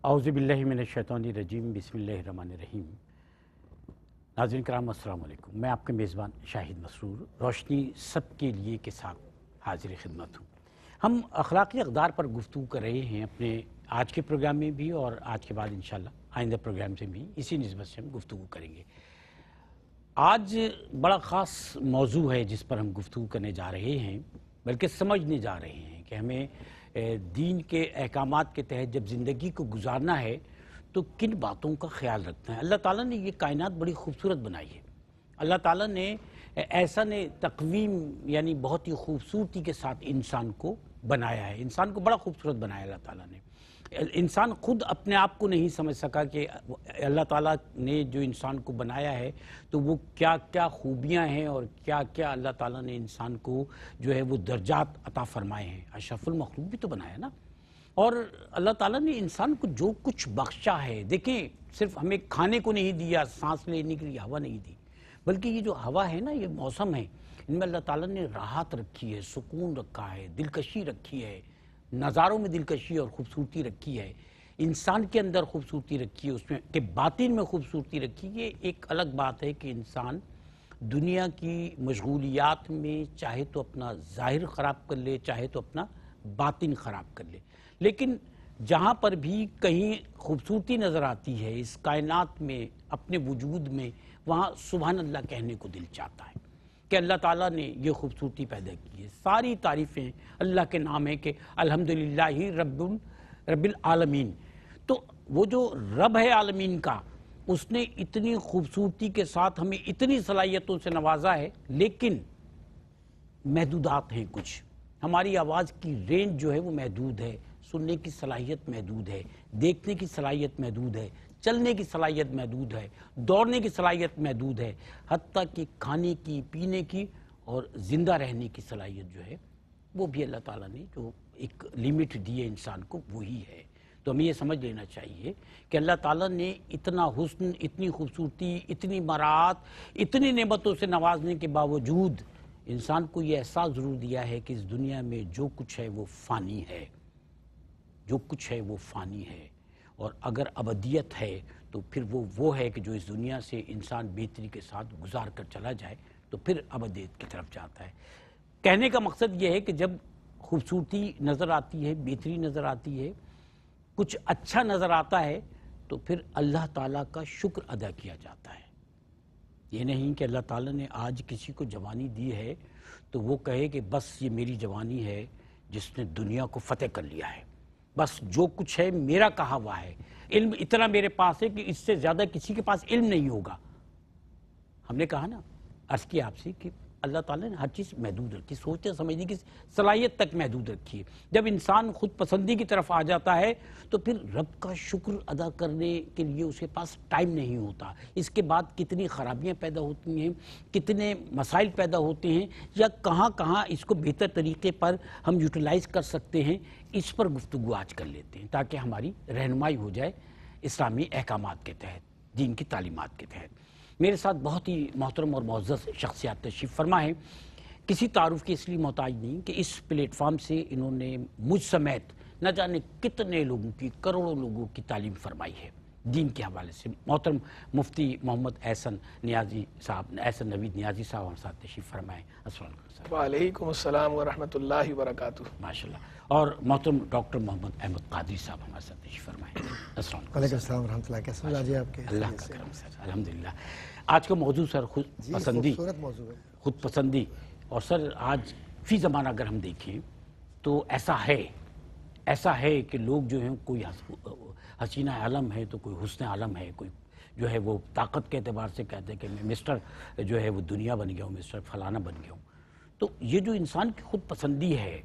اعوذ باللہ من الشیطان الرجیم بسم اللہ الرحمن الرحیم۔ ناظرین کرام السلام علیکم، میں آپ کے میزبان شاہد مسرور روشنی سب کے لیے کے ساتھ حاضر خدمت ہوں۔ ہم اخلاقی اقدار پر گفتگو کر رہے ہیں اپنے آج کے پروگرام میں بھی، اور آج کے بعد انشاءاللہ آئندہ پروگرام سے بھی اسی نسبت سے ہم گفتگو کریں گے۔ آج بڑا خاص موضوع ہے جس پر ہم گفتگو کرنے جا رہے ہیں، بلکہ سمجھنے جا رہے ہیں کہ ہمیں دین کے احکامات کے تحت جب زندگی کو گزارنا ہے تو کن باتوں کا خیال رکھنا ہے۔ اللہ تعالیٰ نے یہ کائنات بڑی خوبصورت بنائی ہے۔ اللہ تعالیٰ نے ایسا نے تقویم یعنی بہت ہی خوبصورتی کے ساتھ انسان کو بنایا ہے۔ انسان کو بڑا خوبصورت بنایا اللہ تعالیٰ نے۔ انسان خود اپنے آپ کو نہیں سمجھ سکا کہ اللہ تعالیٰ نے جو انسان کو بنایا ہے تو وہ کیا کیا خوبیاں ہیں اور کیا کیا اللہ تعالیٰ نے انسان کو جو ہے وہ درجات عطا فرمائے ہیں۔ اشرف المخلوق بھی تو بنایا نا۔ اور اللہ تعالیٰ نے انسان کو جو کچھ بخشا ہے، دیکھیں صرف ہمیں کھانے کو نہیں دیا، سانس لینے کے لیے ہوا نہیں دی، بلکہ یہ جو ہوا ہے نا، یہ موسم ہے، ان میں اللہ تعالیٰ نے راحت رکھی ہے، سکون رکھا ہے، دلکشی رکھی ہے، نظاروں میں دلکشی اور خوبصورتی رکھی ہے، انسان کے اندر خوبصورتی رکھی ہے، اس میں کہ باطن میں خوبصورتی رکھی ہے۔ یہ ایک الگ بات ہے کہ انسان دنیا کی مشغولیات میں چاہے تو اپنا ظاہر خراب کر لے، چاہے تو اپنا باطن خراب کر لے، لیکن جہاں پر بھی کہیں خوبصورتی نظر آتی ہے اس کائنات میں، اپنے وجود میں، وہاں سبحان اللہ کہنے کو دل چاہتا ہے کہ اللہ تعالیٰ نے یہ خوبصورتی پیدا کی ہے۔ ساری تعریفیں اللہ کے نام ہیں کہ الحمدللہ رب العالمین۔ تو وہ جو رب ہے عالمین کا، اس نے اتنی خوبصورتی کے ساتھ ہمیں اتنی صلاحیتوں سے نوازا ہے، لیکن محدودات ہیں کچھ۔ ہماری آواز کی رینج جو ہے وہ محدود ہے، سننے کی صلاحیت محدود ہے، دیکھنے کی صلاحیت محدود ہے، چلنے کی صلاحیت محدود ہے، دوڑنے کی صلاحیت محدود ہے، حتیٰ کہ کھانے کی، پینے کی اور زندہ رہنے کی صلاحیت جو ہے وہ بھی اللہ تعالیٰ نے جو ایک لیمٹ دی ہے انسان کو وہی ہے۔ تو ہمیں یہ سمجھ لینا چاہیے کہ اللہ تعالیٰ نے اتنا حسن، اتنی خوبصورتی، اتنی مراعات، اتنی نعمتوں سے نوازنے کے باوجود انسان کو یہ احساس ضرور دیا ہے کہ اس دنیا میں جو کچھ ہے وہ فانی ہے، جو کچھ ہے وہ فانی ہے، اور اگر ابدیت ہے تو پھر وہ ہے کہ جو اس دنیا سے انسان بہتری کے ساتھ گزار کر چلا جائے تو پھر ابدیت کی طرف جاتا ہے۔ کہنے کا مقصد یہ ہے کہ جب خوبصورتی نظر آتی ہے، بہتری نظر آتی ہے، کچھ اچھا نظر آتا ہے تو پھر اللہ تعالیٰ کا شکر ادا کیا جاتا ہے۔ یہ نہیں کہ اللہ تعالیٰ نے آج کسی کو جوانی دی ہے تو وہ کہے کہ بس یہ میری جوانی ہے جس نے دنیا کو فتح کر لیا ہے، بس جو کچھ ہے میرا کہا ہوا ہے، علم اتنا میرے پاس ہے کہ اس سے زیادہ کسی کے پاس علم نہیں ہوگا۔ ہم نے کہا نا، عرض کیا آپ سے کہ اللہ تعالیٰ نے ہر چیز محدود رکھی، سوچنے سمجھنے کی صلاحیت تک محدود رکھی ہے۔ جب انسان خود پسندی کی طرف آ جاتا ہے تو پھر رب کا شکر ادا کرنے کے لیے اس کے پاس ٹائم نہیں ہوتا۔ اس کے بعد کتنی خرابیاں پیدا ہوتی ہیں، کتنے مسائل پیدا ہوتے ہیں، یا کہاں کہاں اس کو بہتر طریقے پر ہم یوٹیلائز کر سکتے ہیں، اس پر گفتگو آج کر لیتے ہیں تاکہ ہماری رہنمائی ہو جائے اسلامی احکامات کے تحت، دین کی تعلیمات کے تحت۔ میرے ساتھ بہت ہی محترم اور معزز شخصیات تشریف فرما ہیں، کسی تعارف کی اس لیے محتاج نہیں کہ اس پلیٹ فارم سے انہوں نے مجھ سمیت نہ جانے کتنے لوگوں کی، کروڑوں لوگوں کی تعلیم فرمائی ہے دین کے حوالے سے۔ محترم مفتی محمد احسن نیازی صاحب، احسن نوید نیازی صاحب ہم ساتھ تشریف فرمائیں۔ السلام علیکم۔ وعلیکم السلام ورحمۃ اللہ وبرکاتہ۔ ماشاءاللہ۔ اور محترم ڈاکٹر محمد احمد قادری صاحب ہمارے ساتھ تشریف فرمائیں۔ السلام علیکم۔ وعلیکم السلام ورحمۃ اللہ۔ کیسے مزاج ہے آپ کے؟ اللہ کا کرم سر، الحمدللہ۔ آج کا موضوع سر خود پسندی، خوبصورت موضوع ہے۔ خود پسندی، اور سر آج فی زمانہ اگر ہم دیکھیں تو ایسا ہے کہ لوگ جو ہیں، کوئی حسینہ عالم ہے تو کوئی حسن عالم ہے، کوئی جو ہے وہ طاقت کے اعتبار سے کہتے ہیں کہ میں مسٹر جو ہے وہ دنیا بن گیا ہوں، مسٹر فلانا بن گیا ہوں۔ تو یہ جو انسان کی خود پسندی ہے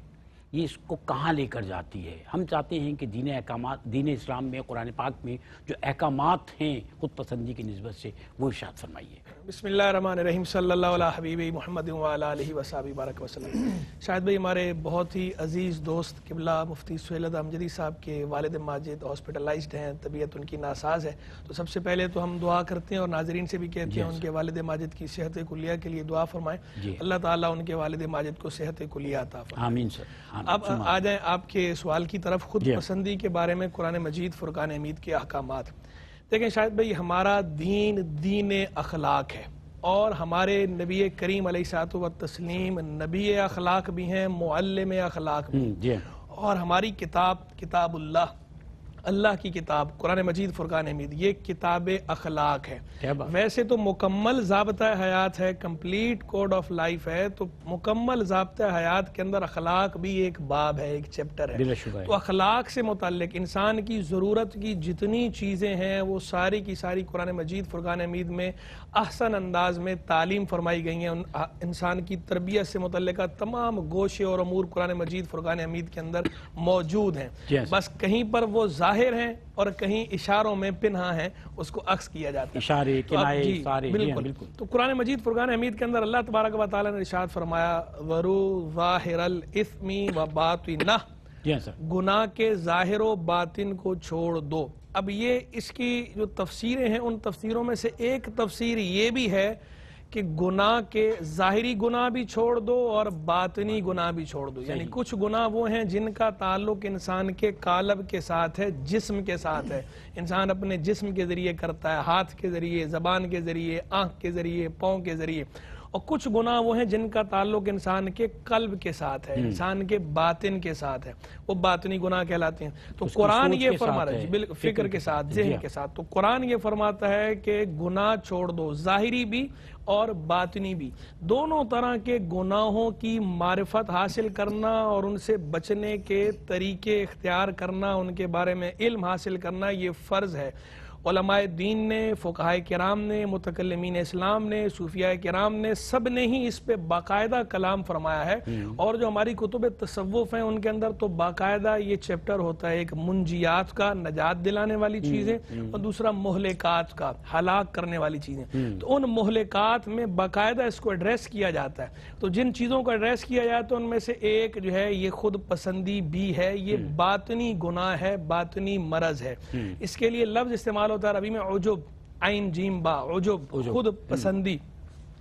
یہ اس کو کہاں لے کر جاتی ہے؟ ہم چاہتے ہیں کہ دین اسلام میں، قرآن پاک میں جو احکامات ہیں خود پسندی کی نسبت سے وہ ارشاد فرمائیے۔ بسم اللہ الرحمن الرحیم، صلی اللہ علیہ حبیب محمد وعلی آلہ وصحبہ بارک وسلم۔ شاہد بھائی، ہمارے بہت ہی عزیز دوست قبلہ مفتی سہیل ادا امجدی صاحب کے والد ماجد ہاسپٹلائزڈ ہیں، طبیعت ان کی ناساز ہے، تو سب سے پہلے تو ہم دعا کرتے ہیں اور ناظرین سے بھی کہتے ہیں ان کے والد ماجد کی صحت کلیہ کے لیے دعا فرمائیں، اللہ تعالیٰ ان کے والد ماجد کو صحت کلیہ عطا فرمائے۔ آمین سر، آمین۔ اب آ جائیں آپ کے سوال کی طرف، خود پسندی کے بارے میں قرآن مجید فرقان حمید کے احکامات. دیکھیں شاہد بھائی، ہمارا دین دین اخلاق ہے، اور ہمارے نبی کریم علیہ الصلوۃ والتسلیم نبی اخلاق بھی ہیں، معلم اخلاق بھی، اور ہماری کتاب اللہ کی کتاب قرآن مجید فرقان حمید، یہ کتاب اخلاق ہے. ویسے تو مکمل ضابطہ حیات ہے، کمپلیٹ کوڈ آف لائف ہے، تو مکمل ضابطہ حیات کے اندر اخلاق بھی ایک باب ہے، ایک چیپٹر ہے. تو اخلاق سے متعلق انسان کی ضرورت کی جتنی چیزیں ہیں وہ ساری کی ساری قرآن مجید فرقان حمید میں احسن انداز میں تعلیم فرمائی گئی ہیں. انسان کی تربیت سے متعلقہ تمام گوشے اور امور قرآن مجید فرقان حمید کے اندر موجود ہیں. بس کہیں پر وہ ظاہر ہیں اور کہیں اشاروں میں پنہا ہیں، اس کو عکس کیا جاتا ہے. اشارے، کنایے، اشارے. بالکل. تو قرآن مجید فرقان حمید کے اندر اللہ تبارک و تعالی نے ارشاد فرمایا وَرُوا ظَاهِرَ الْإِثْمِ وَبَاطِنَهُ، گناہ کے ظاہر و باطن کو چھوڑ دو. اب یہ اس کی جو تفسیریں ہیں، ان تفسیروں میں سے ایک تفسیر یہ بھی ہے کہ گناہ کے ظاہری گناہ بھی چھوڑ دو اور باطنی گناہ بھی چھوڑ دو. یعنی کچھ گناہ وہ ہیں جن کا تعلق انسان کے قالب کے ساتھ ہے، جسم کے ساتھ ہے، انسان اپنے جسم کے ذریعے کرتا ہے، ہاتھ کے ذریعے، زبان کے ذریعے، آنکھ کے ذریعے، پاؤں کے ذریعے. اور کچھ گناہ وہ ہیں جن کا تعلق انسان کے قلب کے ساتھ ہے، انسان کے باطن کے ساتھ ہے، وہ باطنی گناہ کہلاتے ہیں. تو قرآن یہ فرما رہا ہے، فکر کے ساتھ، ذہن کے ساتھ. تو قرآن یہ فرماتا ہے کہ گناہ چھوڑ دو، ظاہری بھی اور باطنی بھی. دونوں طرح کے گناہوں کی معرفت حاصل کرنا اور ان سے بچنے کے طریقے اختیار کرنا، ان کے بارے میں علم حاصل کرنا، یہ فرض ہے. علماء دین نے، فقہاء کرام نے، متکلمین اسلام نے، صوفیاء کرام نے، سب نے ہی اس پہ باقاعدہ کلام فرمایا ہے. اور جو ہماری کتب تصوف ہیں ان کے اندر تو باقاعدہ یہ چیپٹر ہوتا ہے، ایک منجیات کا، نجات دلانے والی چیزیں، اور دوسرا مہلکات کا، ہلاک کرنے والی چیزیں. تو ان مہلکات میں باقاعدہ اس کو ایڈریس کیا جاتا ہے. تو جن چیزوں کو ایڈریس کیا جائے تو ان میں سے ایک جو ہے یہ خود پسندی بھی ہے، یہ باطنی گناہ ہے، باطنی مرض ہے. اس کے لیے لفظ استعمال ہوتا ہے عربی میں عجب، عین جیم با، عجب، خود پسندی.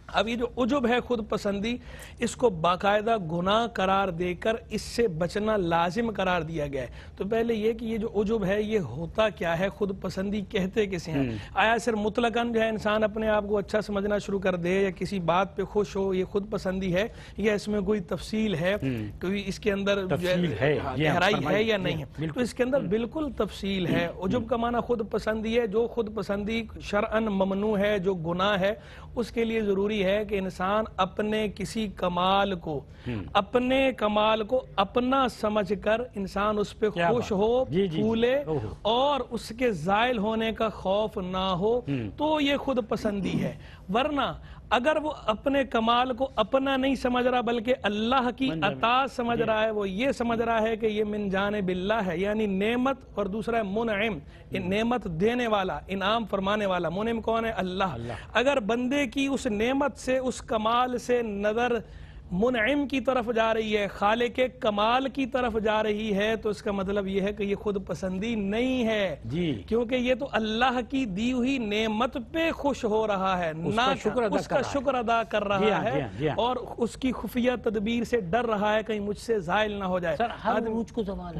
اب یہ جو عجب ہے، خود پسندی، اس کو باقاعدہ گناہ قرار دے کر اس سے بچنا لازم قرار دیا گیا ہے. تو پہلے یہ کہ یہ جو عجب ہے یہ ہوتا کیا ہے، خود پسندی کہتے کسے ہیں؟ آیا صرف مطلقاً جو ہے انسان اپنے آپ کو اچھا سمجھنا شروع کر دے یا کسی بات پہ خوش ہو، یہ خود پسندی ہے، یا اس میں کوئی تفصیل ہے، کوئی اس کے اندر گہرائی ہے یا نہیں ہے؟ تو اس کے اندر بالکل تفصیل ہے. عجب کا معنی خود پسندی ہے. جو خود پسندی شرعاً ممنوع ہے، جو گناہ ہے، اس کے لیے ضروری ہے کہ انسان اپنے کسی کمال کو اپنا سمجھ کر انسان اس پہ خوش ہو، پھولے، اور اس کے زائل ہونے کا خوف نہ ہو، تو یہ خود پسندی ہے. ورنہ اگر وہ اپنے کمال کو اپنا نہیں سمجھ رہا بلکہ اللہ کی عطا سمجھ رہا ہے، وہ یہ سمجھ رہا ہے کہ یہ من جانب اللہ ہے، یعنی نعمت، اور دوسرا ہے منعم، نعمت دینے والا، انعام فرمانے والا. منعم کون ہے؟ اللہ. اگر بندے کی اس نعمت سے، اس کمال سے نظر منعم کی طرف جا رہی ہے، خالق کمال کی طرف جا رہی ہے، تو اس کا مطلب یہ ہے کہ یہ خود پسندی نہیں ہے، کیونکہ یہ تو اللہ کی دی ہوئی نعمت پہ خوش ہو رہا ہے، نہ اس کا شکر ادا کر رہا ہے، اور اس کی خفیہ تدبیر سے ڈر رہا ہے کہیں مجھ سے زائل نہ ہو جائے.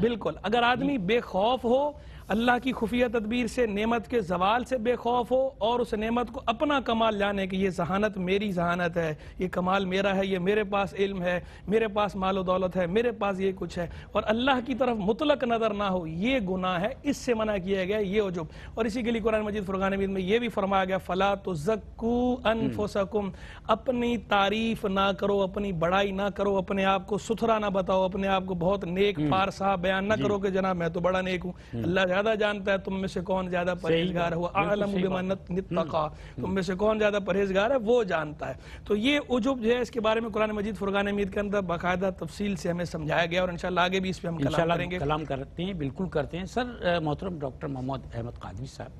بالکل. اگر آدمی بے خوف ہو، اللہ کی خفیہ تدبیر سے، نعمت کے زوال سے بے خوف ہو، اور اس نعمت کو اپنا کمال جانے کہ یہ ذہانت میری ذہانت ہے، یہ کمال میرا ہے، یہ میرے پاس علم ہے، میرے پاس مال و دولت ہے، میرے پاس یہ کچھ ہے، اور اللہ کی طرف مطلق نظر نہ ہو، یہ گناہ ہے، اس سے منع کیا گیا یہ عجب. اور اسی کے لیے قرآن مجید فرقان حمید میں یہ بھی فرمایا گیا فَلَا تُزَكُّوا أَنفُسَكُمْ، اپنی تعریف نہ کرو، اپنی بڑائی نہ کرو، اپنے آپ کو ستھرا نہ بتاؤ، اپنے آپ کو بہت نیک پارسا بیان نہ کرو کہ جناب میں تو بڑا نیک ہوں. اللہ زیادہ جانتا ہے تم میں سے کون زیادہ پرہیزگار ہے، وہ اعلم بمن اتقى، تم میں سے کون زیادہ پرہیزگار ہے وہ جانتا ہے. تو یہ عجب جو ہے اس کے بارے میں قرآن مجید فرقان حمید کے اندر باقاعدہ تفصیل سے ہمیں سمجھایا گیا، اور انشاءاللہ آگے بھی اس پہ ہم کلام کریں گے. کلام کرتے ہیں، بالکل کرتے ہیں. سر محترم ڈاکٹر محمد احمد قادری صاحب،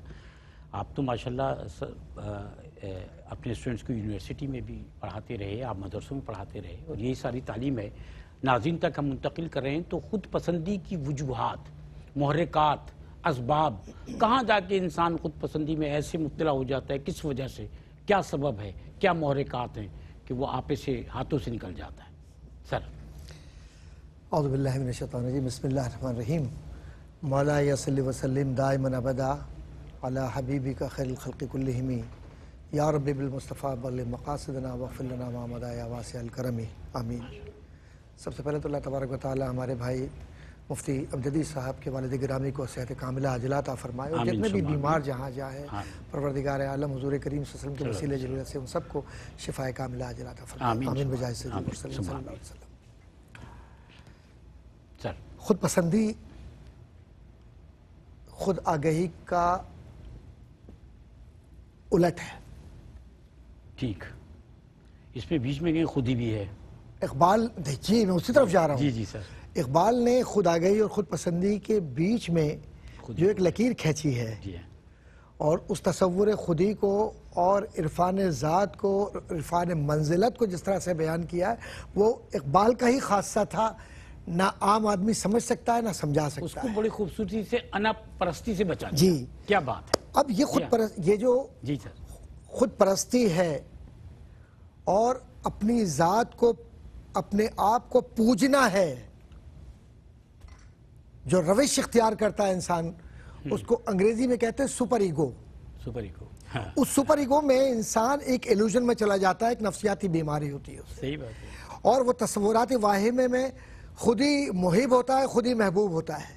آپ تو ماشاءاللہ اپنے اسٹوڈنٹس کو یونیورسٹی میں بھی پڑھاتے رہے، آپ مدرسوں میں پڑھاتے رہے، اور یہی ساری تعلیم ہے ناظرین تک ہم منتقل کر رہے ہیں. تو خود پسندی کی وجوہات، محرکات، اسباب، کہاں جا کے انسان خود پسندی میں ایسے مبتلا ہو جاتا ہے، کس وجہ سے، کیا سبب ہے، کیا محرکات ہیں کہ وہ آپے سے، ہاتھوں سے نکل جاتا ہے؟ سر اعوذ باللہ من الشیطان الرجیم بسم اللہ الرحمن الرحیم مولا صلی وسلم دائما ابدا علی حبیبک خیر الخلق کلہم یا رب بالمصطفیٰ بلغ مقاصدنا واغفر لنا ما مضی یا واسع الکرم آمین۔ سب سے پہلے تو اللہ تبارک و تعالی ہمارے بھائی مفتی امجدی صاحب کے والد گرامی کو صحت کاملہ عاجلہ عطا فرمائے، اور جتنے بھی بیمار جہاں جائے پروردگار عالم حضور کریم صلی اللہ علیہ وسلم کے وسیلے جلیلہ سے ان سب کو شفاء کاملہ عاجلہ عطا فرمائے، آمین بجائے سیدنا محمد صلی اللہ علیہ وسلم۔ خود پسندی خود آگہی کا الٹ ہے۔ ٹھیک، اس میں بیچ میں کہیں خودی بھی ہے۔ اقبال دیکھیے میں اسی طرف جا رہا ہوں۔ جی جی سر۔ اقبال نے خود آگہی اور خود پسندی کے بیچ میں جو ایک لکیر کھینچی ہے اور اس تصور خودی کو اور عرفان ذات کو، عرفان منزلت کو جس طرح سے بیان کیا ہے وہ اقبال کا ہی خاصہ تھا، نہ عام آدمی سمجھ سکتا ہے نہ سمجھا سکتا ہے۔ اس کو بڑی خوبصورتی سے انا پرستی سے بچا دیا۔ جی کیا بات ہے۔ اب یہ جو جی سر خود پرستی ہے اور اپنی ذات کو، اپنے آپ کو پوجنا ہے، جو روش اختیار کرتا ہے انسان، اس کو انگریزی میں کہتے ہیں سپر ایگو۔ Super ego. اس سپر ایگو میں انسان ایک ایلوژن میں چلا جاتا ہے، ایک نفسیاتی بیماری ہوتی ہے اسے، صحیح بات ہے۔ اور وہ تصورات واہمے میں خود ہی محب ہوتا ہے، خود ہی محبوب ہوتا ہے،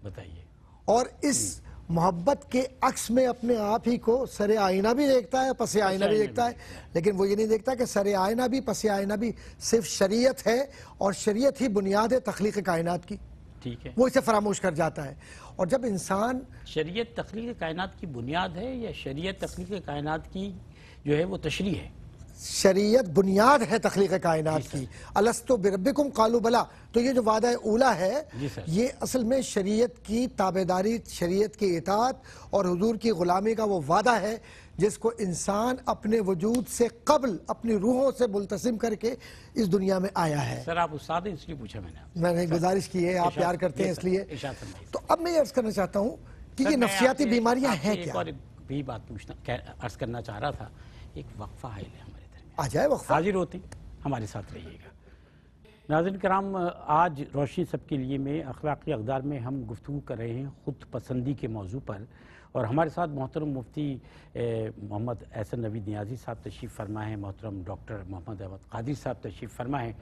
بتائیے۔ اور اس محبت کے عکس میں اپنے آپ ہی کو سر آئینہ بھی دیکھتا ہے، پس آئینہ بھی دیکھتا ہے، لیکن وہ یہ نہیں دیکھتا کہ سر آئینہ بھی پس آئینہ بھی صرف شریعت ہے، اور شریعت ہی بنیاد ہے تخلیق کائنات کی۔ ٹھیک ہے۔ وہ اسے فراموش کر جاتا ہے، اور جب انسان شریعت تخلیق کائنات کی بنیاد ہے یا شریعت تخلیق کائنات کی جو ہے وہ تشریح ہے؟ شریعت بنیاد ہے تخلیق کائنات کی۔ الستو بربکم قالوا بلا، تو یہ جو وعدہ اولا ہے یہ اصل میں شریعت کی تابعداری، شریعت کی اطاعت اور حضور کی غلامی کا وہ وعدہ ہے جس کو انسان اپنے وجود سے قبل اپنی روحوں سے ملتزم کر کے اس دنیا میں آیا ہے۔ سر آپ استاد ہیں اس لیے پوچھا میں نے گزارش کی ہے، آپ پیار کرتے ہیں اس لیے۔ تو اب میں یہ عرض کرنا چاہتا ہوں کہ یہ نفسیاتی بیماریاں ہیں کیا؟ ایک اور بھی بات عرض کرنا چاہ رہا تھا، ایک وقفہ حائل ہے ہمارے درمیان، آ جائے وقفہ۔ حاضر ہوتے ہیں، ہمارے ساتھ رہیے گا۔ ناظرین کرام، آج روشنی سب کے لیے میں اخلاقی اقدار میں ہم گفتگو کر رہے ہیں خود پسندی کے موضوع پر، اور ہمارے ساتھ محترم مفتی محمد احسن نوید نیازی صاحب تشریف فرما ہیں، محترم ڈاکٹر محمد احمد قادری صاحب تشریف فرما ہیں۔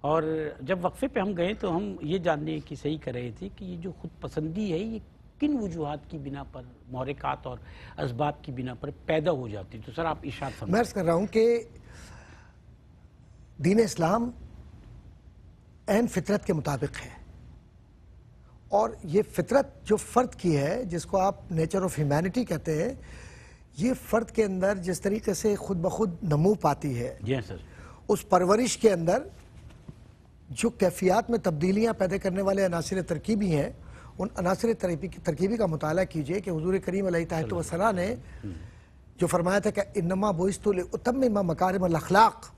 اور جب وقفے پہ ہم گئے تو ہم یہ جاننے کی صحیح کر رہے تھے کہ یہ جو خود پسندی ہے یہ کن وجوہات کی بنا پر، محرکات اور اسباب کی بنا پر پیدا ہو جاتی ہے؟ تو سر آپ ارشاد فرمائیں۔ میں عرض کر رہا ہوں کہ دین اسلام عین فطرت کے مطابق ہے، اور یہ فطرت جو فرد کی ہے، جس کو آپ نیچر آف ہیومینٹی کہتے ہیں، یہ فرد کے اندر جس طریقے سے خود بخود نمو پاتی ہے، جی سر، اس پرورش کے اندر جو کیفیات میں تبدیلیاں پیدا کرنے والے عناصر ترکیبی ہیں، ان عناصر ترکیبی کا مطالعہ کیجئے کہ حضور کریم علیہ الصلوۃ والسلام نے جو فرمایا تھا کہ انما بعثت لاتمم مکارم الاخلاق،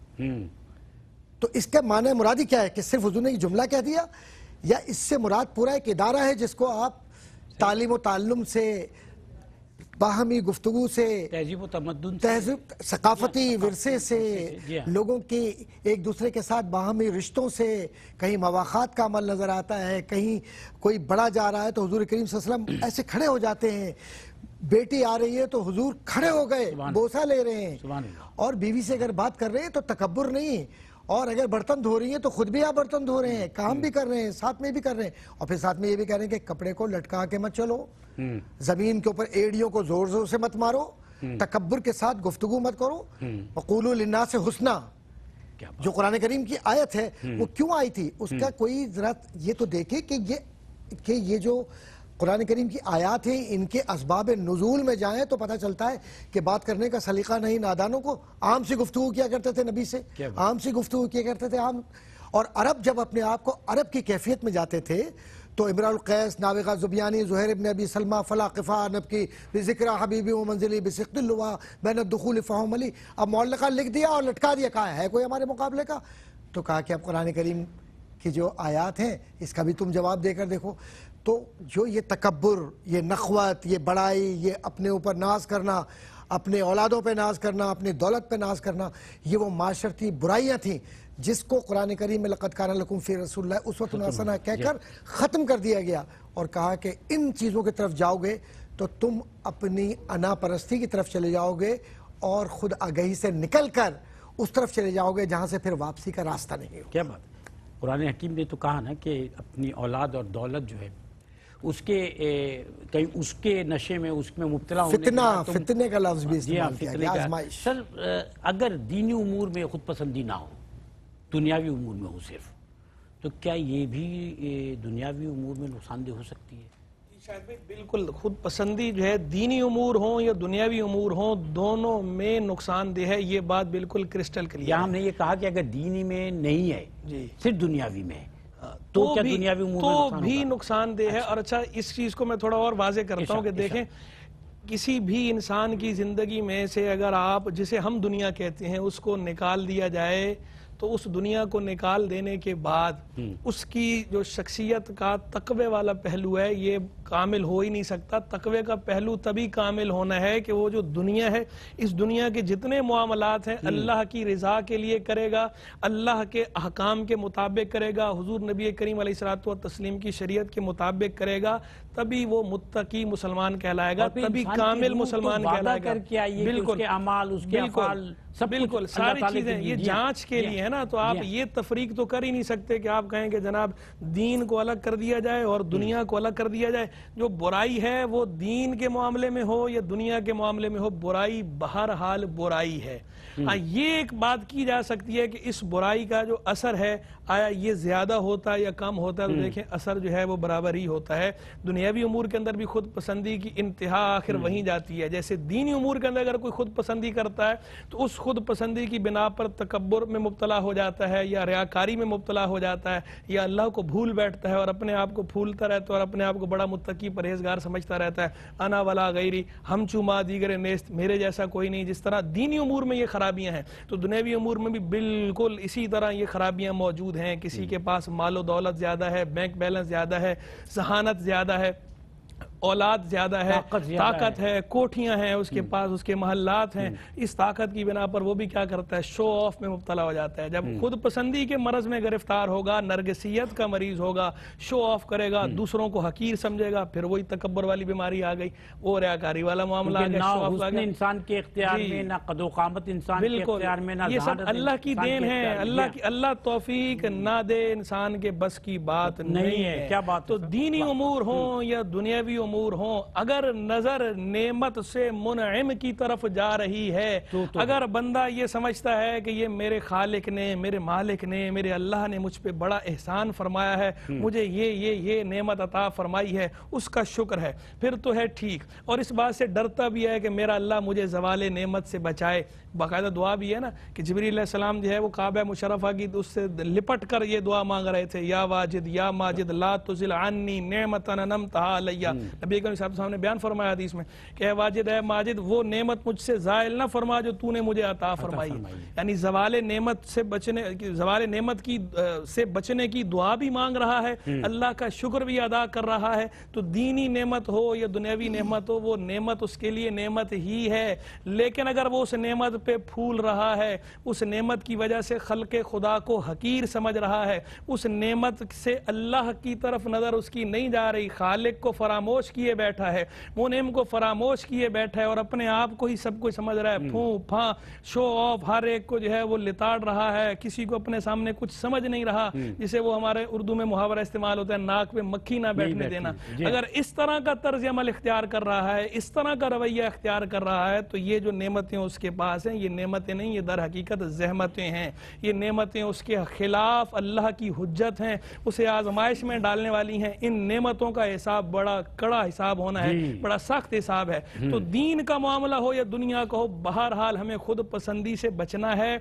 تو اس کا معنی مرادی کیا ہے؟ کہ صرف حضور نے یہ جملہ کہہ دیا، یا اس سے مراد پورا ایک ادارہ ہے جس کو آپ تعلیم و تعلم سے، باہمی گفتگو سے، تہذیب و تمدن، تہذیب ثقافتی ورثے سے، لوگوں کی ایک دوسرے کے ساتھ باہمی رشتوں سے، کہیں مواخات کا عمل نظر آتا ہے، کہیں کوئی بڑا جا رہا ہے تو حضور کریم صلی اللہ علیہ وسلم ایسے کھڑے ہو جاتے ہیں، بیٹی آ رہی ہے تو حضور کھڑے ہو گئے، بوسہ لے رہے ہیں، اور بیوی سے اگر بات کر رہے ہیں تو تکبر نہیں، اور اگر برتن دھو رہی ہیں تو خود بھی آپ برتن دھو رہے ہیں، کام بھی کر رہے ہیں، ساتھ میں بھی کر رہے ہیں، اور پھر ساتھ میں یہ بھی کہہ رہے ہیں کہ کپڑے کو لٹکا کے مت چلو، زمین کے اوپر ایڑیوں کو زور زور سے مت مارو، تکبر کے ساتھ گفتگو مت کرو، وقولوا للناس حسنا، جو قرآن کریم کی آیت ہے وہ کیوں آئی تھی؟ اس کا کوئی ذرا یہ تو دیکھے کہ یہ جو قرآن کریم کی آیات ہیں ان کے اسباب نزول میں جائیں تو پتہ چلتا ہے کہ بات کرنے کا سلیقہ نہیں، نادانوں کو عام سی گفتگو کیا کرتے تھے، نبی سے عام سی گفتگو کیا کرتے تھے عام، اور عرب جب اپنے آپ کو عرب کی کیفیت میں جاتے تھے تو امراء القیس، نابغہ زبیانی، زہیر ابن ابی سلمہ، فلا قفا نبکی بذکر حبیبی و منزلی بسقط اللواء بین الدخول فہم علی، اب معلقہ لکھ دیا اور لٹکا دیا، کہا ہے کوئی ہمارے مقابلے کا؟ تو کہا کہ اب قرآن کریم کی جو آیات ہیں اس کا بھی تم جواب دے کر دیکھو۔ تو جو یہ تکبر، یہ نخوت، یہ بڑائی، یہ اپنے اوپر ناز کرنا، اپنے اولادوں پہ ناز کرنا، اپنی دولت پہ ناز کرنا، یہ وہ معاشرتی برائیاں تھیں جس کو قرآن کریم میں لقد کان لکم فی رسول اللہ اسوۃ حسنہ کہہ کر ختم کر دیا گیا، اور کہا کہ ان چیزوں کی طرف جاؤ گے تو تم اپنی انا پرستی کی طرف چلے جاؤ گے اور خود آگہی سے نکل کر اس طرف چلے جاؤ گے جہاں سے پھر واپسی کا راستہ نہیں ہو۔ کیا بات ہے، قرآن حکیم نے تو کہا نا کہ اپنی اولاد اور دولت جو ہے اس کے کہیں اس کے نشے میں اس میں مبتلا ہونے فتنے کا لفظ بھی استعمال کیا گیا، آزمائش۔ سر اگر دینی امور میں خود پسندی نہ ہو، دنیاوی امور میں ہو صرف، تو کیا یہ بھی دنیاوی امور میں نقصان دہ ہو سکتی ہے؟ شاید بھائی بالکل، خود پسندی جو ہے دینی امور ہوں یا دنیاوی امور ہوں دونوں میں نقصان دہ ہے، یہ بات بالکل کرسٹل کلیئر ہے۔ یا ہم نے یہ کہا کہ اگر دینی میں نہیں ہے صرف دنیاوی میں ہے تو کیا دنیاوی امور میں تو بھی نقصان دہ ہے۔ اور اچھا اس چیز کو میں تھوڑا اور واضح کرتا ہوں کہ دیکھیں کسی بھی انسان کی زندگی میں سے اگر آپ جسے ہم دنیا کہتے ہیں اس کو نکال دیا جائے تو اس دنیا کو نکال دینے کے بعد اس کی جو شخصیت کا تقوی والا پہلو ہے یہ کامل ہو ہی نہیں سکتا۔ تقوی کا پہلو تبھی کامل ہونا ہے کہ وہ جو دنیا ہے، اس دنیا کے جتنے معاملات ہیں اللہ کی رضا کے لیے کرے گا، اللہ کے احکام کے مطابق کرے گا، حضور نبی کریم علیہ الصلوۃ والتسلیم کی شریعت کے مطابق کرے گا، تبھی وہ متقی مسلمان کہلائے گا، تبھی کامل مسلمان کہلائے گا۔ بالکل بالکل ساری چیزیں یہ جانچ کے لیے ہے نا، تو آپ یہ تفریق تو کر ہی نہیں سکتے کہ آپ کہیں کہ جناب دین کو الگ کر دیا جائے اور دنیا کو الگ کر دیا جائے۔ جو برائی ہے وہ دین کے معاملے میں ہو یا دنیا کے معاملے میں ہو، برائی بہرحال برائی ہے۔ ہاں یہ ایک بات کی جا سکتی ہے کہ اس برائی کا جو اثر ہے آیا یہ زیادہ ہوتا ہے یا کم ہوتا ہے، تو دیکھیں اثر جو ہے وہ برابر ہی ہوتا ہے۔ دنیاوی امور کے اندر بھی خود پسندی کی انتہا آخر وہیں جاتی ہے۔ جیسے دینی امور کے اندر اگر کوئی خود پسندی کرتا ہے تو اس خود پسندی کی بنا پر تکبر میں مبتلا ہو جاتا ہے یا ریاکاری میں مبتلا ہو جاتا ہے یا اللہ کو بھول بیٹھتا ہے اور اپنے آپ کو پھولتا رہتا ہے اور اپنے آپ کو بڑا متقی پرہیزگار سمجھتا رہتا ہے، انا ولا غیری، ہم چوما دیگر نیست، میرے جیسا کوئی نہیں۔ جس طرح دینی امور میں یہ خرابیاں ہیں تو دنیاوی امور میں بھی بالکل اسی طرح یہ خرابیاں موجود ہیں۔ کسی کے پاس مال و دولت زیادہ ہے، بینک بیلنس زیادہ ہے، ذہانت زیادہ ہے، اولاد زیادہ ہے، طاقت ہے، کوٹھیاں ہیں اس کے پاس، اس کے محلات ہیں، اس طاقت کی بنا پر وہ بھی کیا کرتا ہے، شو آف میں مبتلا ہو جاتا ہے۔ جب خود پسندی کے مرض میں گرفتار ہوگا، نرگسیت کا مریض ہوگا، شو آف کرے گا، دوسروں کو حقیر سمجھے گا، پھر وہی تکبر والی بیماری آ گئی، وہ ریاکاری والا معاملہ آ گیا، شو آف آ گیا۔ انسان کے اختیار میں نہ قد و قامت انسان کے اختیار میں نہ یہ سب اللہ کی دین ہے، اللہ توفیق نہ دے انسان کے بس کی بات نہیں ہے۔ کیا بات تو دینی امور ہوں یا دنیاوی امور ہوں، اگر نظر نعمت سے منعم کی طرف جا رہی ہے، اگر بندہ یہ سمجھتا ہے کہ یہ میرے خالق نے، میرے مالک نے، میرے اللہ نے مجھ پہ بڑا احسان فرمایا ہے، مجھے یہ نعمت عطا فرمائی ہے، اس کا شکر ہے، پھر تو ہے ٹھیک، اور اس بات سے ڈرتا بھی ہے کہ میرا اللہ مجھے زوال نعمت سے بچائے۔ باقاعدہ دعا بھی ہے نا کہ جبریل علیہ السلام جو ہے وہ کعبہ مشرفہ کی اس سے لپٹ کر یہ دعا مانگ رہے تھے، یا واجد یا ماجد لا تزل عنی نعمتا انعمتها علی۔ نبی کریم صلی اللہ علیہ وسلم نے بیان فرمایا حدیث میں کہ اے واجد اے ماجد وہ نعمت مجھ سے زائل نہ فرما جو تو نے مجھے عطا فرمائی ہے، یعنی زوال نعمت سے بچنے کی دعا بھی مانگ رہا ہے، اللہ کا شکر بھی ادا کر رہا ہے۔ تو دینی نعمت ہو یا دنیاوی نعمت ہو، وہ نعمت اس کے لیے نعمت ہی ہے، لیکن اگر وہ اس نعمت پہ پھول رہا ہے، اس نعمت کی وجہ سے خلق خدا کو حقیر سمجھ رہا ہے، اس نعمت سے اللہ کی طرف نظر اس کی نہیں جا رہی، خالق کو فراموش کیے بیٹھا ہے، منعم کو فراموش کیے بیٹھا ہے اور اپنے آپ کو ہی سب کچھ سمجھ رہا ہے، پھوں پھاں شو آف، ہر ایک کو جو ہے وہ لتاڑ رہا ہے، کسی کو اپنے سامنے کچھ سمجھ نہیں رہا، جسے وہ ہمارے اردو میں محاورہ استعمال ہوتا ہے ناک پہ مکھی نہ بیٹھنے دینا۔ اگر اس طرح کا طرز عمل اختیار کر رہا ہے، اس طرح کا رویہ اختیار کر رہا ہے، تو یہ جو نعمتیں اس کے پاس ہیں یہ نعمتیں نہیں، یہ در حقیقت زحمتیں ہیں، یہ نعمتیں اس کے خلاف اللہ کی حجت ہیں، اسے آزمائش میں ڈالنے والی ہیں۔ ان نعمتوں کا حساب بڑا کڑا حساب ہونا ہے، بڑا سخت حساب ہے۔ تو دین کا معاملہ ہو یا دنیا کا ہو، بہرحال ہمیں خود پسندی سے بچنا ہے،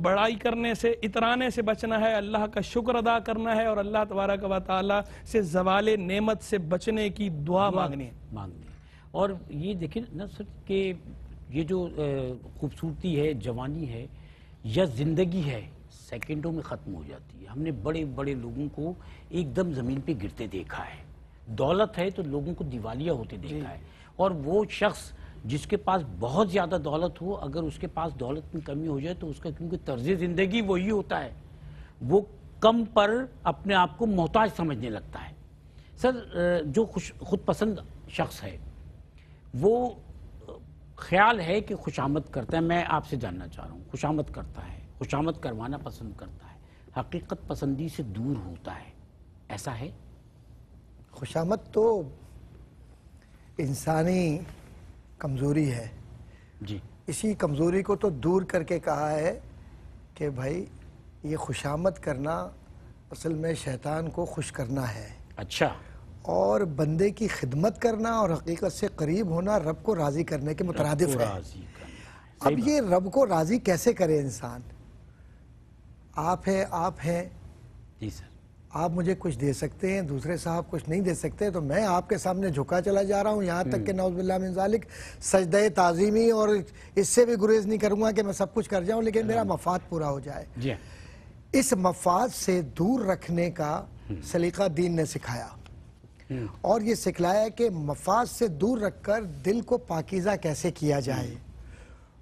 بڑائی کرنے سے، اترانے سے بچنا ہے، اللہ کا شکر ادا کرنا ہے اور اللہ تبارک و تعالی سے زوال نعمت سے بچنے کی دعا مانگنی ہے۔ اور یہ دیکھیں نا سر کہ یہ جو خوبصورتی ہے، جوانی ہے یا زندگی ہے، سیکنڈوں میں ختم ہو جاتی ہے۔ ہم نے بڑے بڑے لوگوں کو ایک دم زمین پہ گرتے دیکھا ہے، دولت ہے تو لوگوں کو دیوالیہ ہوتے دیکھا ہے، اور وہ شخص جس کے پاس بہت زیادہ دولت ہو، اگر اس کے پاس دولت میں کمی ہو جائے تو اس کا کیونکہ طرز زندگی وہی ہوتا ہے، وہ کم پر اپنے آپ کو محتاج سمجھنے لگتا ہے۔ سر، جو خود پسند شخص ہے وہ خیال ہے کہ خوشامد کرتا ہے، میں آپ سے جاننا چاہ رہا ہوں، خوشامد کرتا ہے، خوشامد کروانا پسند کرتا ہے، حقیقت پسندی سے دور ہوتا ہے، ایسا ہے؟ خوشامد تو انسانی کمزوری ہے، جی، اسی کمزوری کو تو دور کر کے کہا ہے کہ بھائی یہ خوشامد کرنا اصل میں شیطان کو خوش کرنا ہے، اچھا، اور بندے کی خدمت کرنا اور حقیقت سے قریب ہونا رب کو راضی کرنے کے مترادف ہے۔ اب یہ رب کو راضی کیسے کرے انسان؟ آپ ہیں، جی سر، آپ مجھے کچھ دے سکتے ہیں، دوسرے صاحب کچھ نہیں دے سکتے، تو میں آپ کے سامنے جھکا چلا جا رہا ہوں، یہاں تک کہ نعوذ باللہ من ذالک سجدہ تعظیمی، اور اس سے بھی گریز نہیں کروں گا کہ میں سب کچھ کر جاؤں لیکن میرا مفاد پورا ہو جائے۔ جی، اس مفاد سے دور رکھنے کا سلیقہ دین نے سکھایا، اور یہ سکھلایا کہ مفاد سے دور رکھ کر دل کو پاکیزہ کیسے کیا جائے۔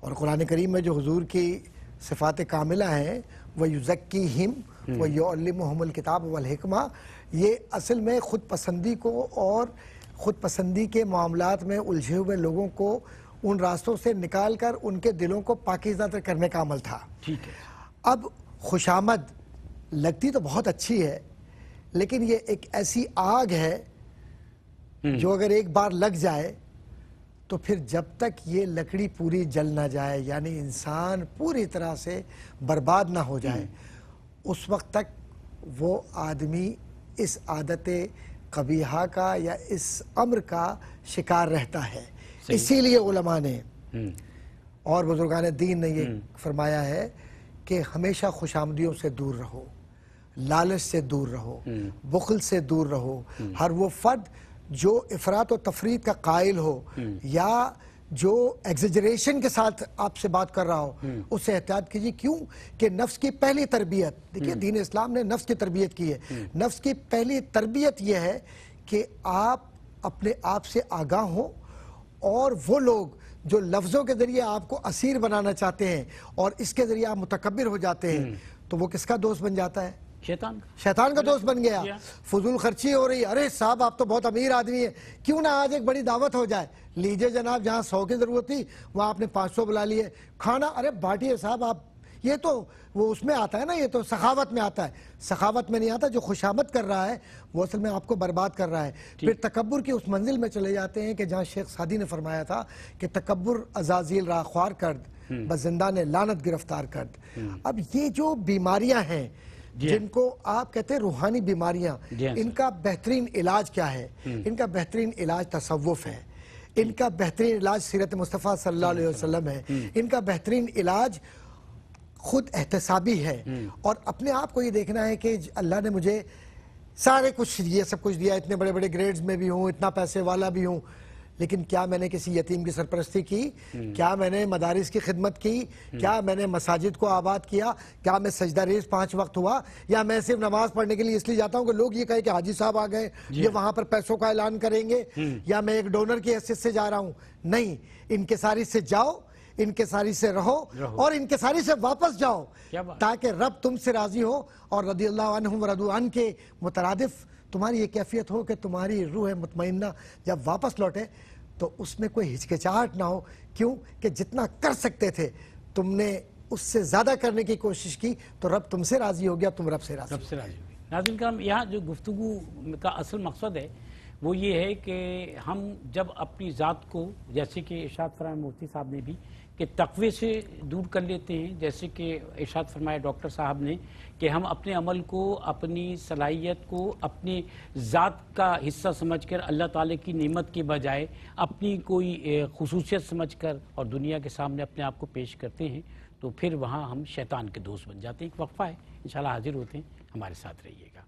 اور قرآن کریم میں جو حضور کی صفات کاملہ ہیں، وَيُزَكِّيهِمْ وَيُعَلِّمُهُمُ الْكِتَابَ وَالْحِكْمَةَ، یہ اصل میں خود پسندی کو اور خود پسندی کے معاملات میں الجھے ہوئے لوگوں کو ان راستوں سے نکال کر ان کے دلوں کو پاکیزہ کرنے کا عمل تھا۔ ٹھیک ہے۔ اب خوشامد لگتی تو بہت اچھی ہے، لیکن یہ ایک ایسی آگ ہے جو اگر ایک بار لگ جائے تو پھر جب تک یہ لکڑی پوری جل نہ جائے، یعنی انسان پوری طرح سے برباد نہ ہو جائے، اس وقت تک وہ آدمی اس عادت قبیحہ کا یا اس امر کا شکار رہتا ہے۔ اسی لیے علماء نے اور بزرگان دین نے یہ فرمایا ہے کہ ہمیشہ خوش آمدیوں سے دور رہو، لالچ سے دور رہو، بخل سے دور رہو۔ ہر وہ فرد جو افراط و تفریط کا قائل ہو یا جو ایگزیجریشن کے ساتھ آپ سے بات کر رہا ہو، اس سے احتیاط کیجیے۔ کیوں کہ نفس کی پہلی تربیت، دیکھیے دین اسلام نے نفس کی تربیت کی ہے، نفس کی پہلی تربیت یہ ہے کہ آپ اپنے آپ سے آگاہ ہوں، اور وہ لوگ جو لفظوں کے ذریعے آپ کو اسیر بنانا چاہتے ہیں اور اس کے ذریعے آپ متکبر ہو جاتے ہیں، تو وہ کس کا دوست بن جاتا ہے؟ شیطان کا دوست بن گیا۔ فضول خرچی ہو رہی، ارے صاحب آپ تو بہت امیر آدمی ہیں، کیوں نہ آج ایک بڑی دعوت ہو جائے؟ لیجئے جناب، جہاں 100 کی ضرورت تھی وہاں آپ نے 500 بلا لیے، کھانا ارے بانٹیے صاحب آپ۔ یہ تو وہ اس میں آتا ہے نا، یہ تو سخاوت میں آتا ہے، سخاوت میں نہیں آتا۔ جو خوشامد کر رہا ہے وہ اصل میں آپ کو برباد کر رہا ہے۔ پھر تکبر کی اس منزل میں چلے جاتے ہیں کہ جہاں شیخ سعدی نے فرمایا تھا کہ تکبر عزازیل را خوار کرد، بس زندان لعنت گرفتار کرد۔ اب یہ جو بیماریاں ہیں جن کو آپ کہتے ہیں روحانی بیماریاں، ان کا بہترین علاج کیا ہے؟ ان کا بہترین علاج تصوف ہے، ان کا بہترین علاج سیرت مصطفیٰ صلی اللہ علیہ وسلم ہے، ان کا بہترین علاج خود احتسابی ہے، اور اپنے آپ کو یہ دیکھنا ہے کہ اللہ نے مجھے سارے کچھ یہ سب کچھ دیا، اتنے بڑے بڑے گریڈز میں بھی ہوں، اتنا پیسے والا بھی ہوں، لیکن کیا میں نے کسی یتیم کی سرپرستی کی؟ کیا میں نے مدارس کی خدمت کی؟ کیا میں نے مساجد کو آباد کیا؟ کیا میں سجدہ ریز 5 وقت ہوا؟ یا میں صرف نماز پڑھنے کے لیے اس لیے جاتا ہوں کہ لوگ یہ کہیں کہ حاجی صاحب آ گئے، یہ وہاں پر پیسوں کا اعلان کریں گے، یا میں ایک ڈونر کی حیثیت سے جا رہا ہوں؟ نہیں، انکساری سے جاؤ، انکساری سے رہو، اور انکساری سے واپس جاؤ، تاکہ رب تم سے راضی ہو، اور رضی اللہ عنہم ورضوا عنہ کے مترادف تمہاری یہ کیفیت ہو کہ تمہاری روح مطمئنہ جب واپس لوٹے تو اس میں کوئی ہچکچاہٹ نہ ہو۔ کیوں کہ جتنا کر سکتے تھے تم نے اس سے زیادہ کرنے کی کوشش کی، تو رب تم سے راضی ہو گیا، تم رب سے راضی ہو گئے۔ ناظرین کرام، یہاں جو گفتگو کا اصل مقصد ہے وہ یہ ہے کہ ہم جب اپنی ذات کو، جیسے کہ ارشاد فرمایا مفتی صاحب نے بھی، کہ تقوی سے دور کر لیتے ہیں، جیسے کہ ارشاد فرمایا ڈاکٹر صاحب نے کہ ہم اپنے عمل کو، اپنی صلاحیت کو اپنی ذات کا حصہ سمجھ کر اللہ تعالیٰ کی نعمت کے بجائے اپنی کوئی خصوصیت سمجھ کر اور دنیا کے سامنے اپنے آپ کو پیش کرتے ہیں، تو پھر وہاں ہم شیطان کے دوست بن جاتے ہیں۔ ایک وقفہ ہے، انشاءاللہ حاضر ہوتے ہیں، ہمارے ساتھ رہیے گا۔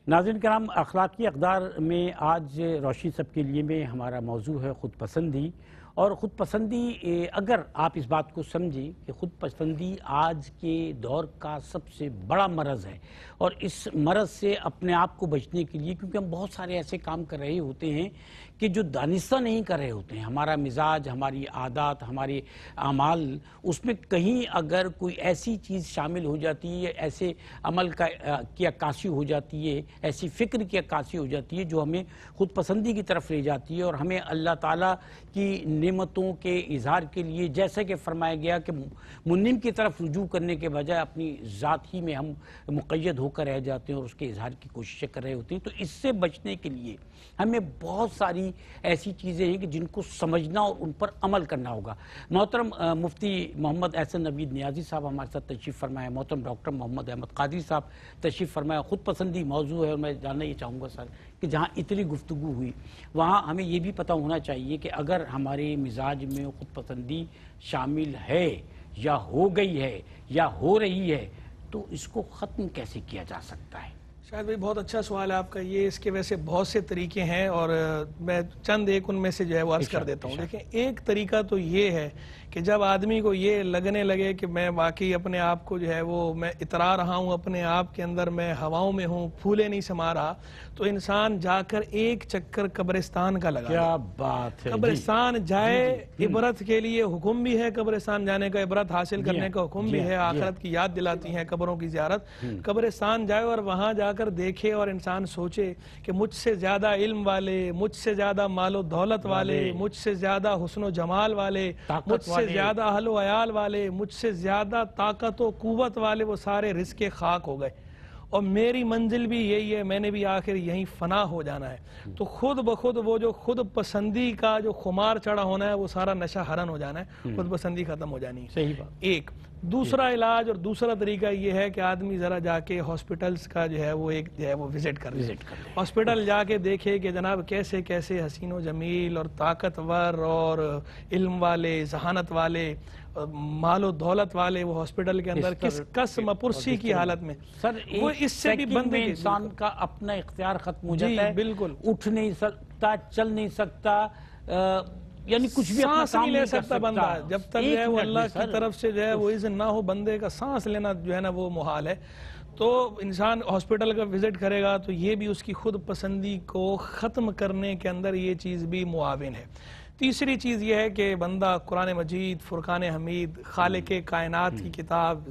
ناظرین کرام، اخلاقی اقدار میں آج روشنی سب کے لیے میں ہمارا موضوع ہے خود پسندی، اور خود پسندی، اگر آپ اس بات کو سمجھیں کہ خود پسندی آج کے دور کا سب سے بڑا مرض ہے، اور اس مرض سے اپنے آپ کو بچنے کے لیے، کیونکہ ہم بہت سارے ایسے کام کر رہے ہوتے ہیں کہ جو دانستہ نہیں کر رہے ہوتے ہیں، ہمارا مزاج، ہماری عادات، ہمارے اعمال، اس میں کہیں اگر کوئی ایسی چیز شامل ہو جاتی ہے، ایسے عمل کی عکاسی ہو جاتی ہے، ایسی فکر کی عکاسی ہو جاتی ہے جو ہمیں خود پسندی کی طرف لے جاتی ہے، اور ہمیں اللہ تعالیٰ کی نعمتوں کے اظہار کے لیے، جیسا کہ فرمایا گیا کہ منعم کی طرف رجوع کرنے کے بجائے اپنی ذات ہی میں ہم مقید ہو کر رہ جاتے ہیں اور اس کے اظہار کی کوششیں کر رہے ہوتے ہیں۔ تو اس سے بچنے کے لیے ہمیں بہت ساری ایسی چیزیں ہیں کہ جن کو سمجھنا اور ان پر عمل کرنا ہوگا۔ محترم مفتی محمد احسن نوید نیازی صاحب ہمارے ساتھ تشریف فرمائے، محترم ڈاکٹر محمد احمد قادری صاحب تشریف فرمائے۔ خود پسندی موضوع ہے، اور میں جاننا یہ چاہوں گا سر کہ جہاں اتنی گفتگو ہوئی وہاں ہمیں یہ بھی پتہ ہونا چاہیے کہ اگر ہمارے مزاج میں خود پسندی شامل ہے یا ہو گئی ہے یا ہو رہی ہے تو اس کو ختم کیسے کیا جا سکتا ہے؟ شاید بھائی بہت اچھا سوال ہے آپ کا یہ، اس کے ویسے بہت سے طریقے ہیں اور میں چند ایک ان میں سے جو ہے وہ عرض کر دیتا ہوں۔ دیکھیں، ایک طریقہ تو یہ ہے کہ جب آدمی کو یہ لگنے لگے کہ میں واقعی اپنے آپ کو جو ہے وہ میں اترا رہا ہوں، اپنے آپ کے اندر میں ہواؤں میں ہوں، پھولے نہیں سما رہا، تو انسان جا کر ایک چکر قبرستان کا لگا۔ کیا بات ہے! قبرستان جائے، عبرت کے لیے حکم بھی ہے قبرستان جانے کا، عبرت حاصل کرنے کا حکم بھی ہے، آخرت کی یاد دلاتی ہیں قبروں کی زیارت۔ قبرستان جائے اور وہاں جا کر دیکھے اور انسان سوچے کہ مجھ سے زیادہ علم والے، مجھ سے زیادہ مال و دولت والے، مجھ سے زیادہ حسن و جمال والے، مجھ سے زیادہ اہل و عیال والے، مجھ سے زیادہ طاقت و قوت والے، وہ سارے رزق خاک ہو گئے، اور میری منزل بھی یہی ہے، میں نے بھی آخر یہیں فنا ہو جانا ہے۔ تو خود بخود وہ جو خود پسندی کا جو خمار چڑھا ہونا ہے وہ سارا نشہ حرن ہو جانا ہے، خود پسندی ختم ہو جانی ہے۔ صحیح بات۔ ایک دوسرا علاج اور دوسرا طریقہ یہ ہے کہ آدمی ذرا جا کے ہاسپٹلز کا جو ہے وہ ایک جو ہے وہ وزٹ کر لے، ہاسپٹل جا کے دیکھے کہ جناب کیسے کیسے حسین و جمیل اور طاقتور اور علم والے، ذہانت والے، مال و دولت والے وہ ہاسپٹل کے اندر کس قسم پرسی کی حالت میں، سر وہ اس سے بھی بندے انسان کا اپنا اختیار ختم ہو جاتا ہے، بالکل اٹھ نہیں سکتا، چل نہیں سکتا، یعنی کچھ بھی اپنا سانس کام نہیں لے سکتا بندہ جب تک جو ہے وہ اللہ کی طرف سے جو ہے وہ اذن نہ ہو، بندے کا سانس لینا جو ہے نا وہ محال ہے۔ تو انسان ہاسپٹل کا وزٹ کرے گا تو یہ بھی اس کی خود پسندی کو ختم کرنے کے اندر یہ چیز بھی معاون ہے۔ تیسری چیز یہ ہے کہ بندہ قرآن مجید، فرقان حمید، خالق کائنات کی کتاب،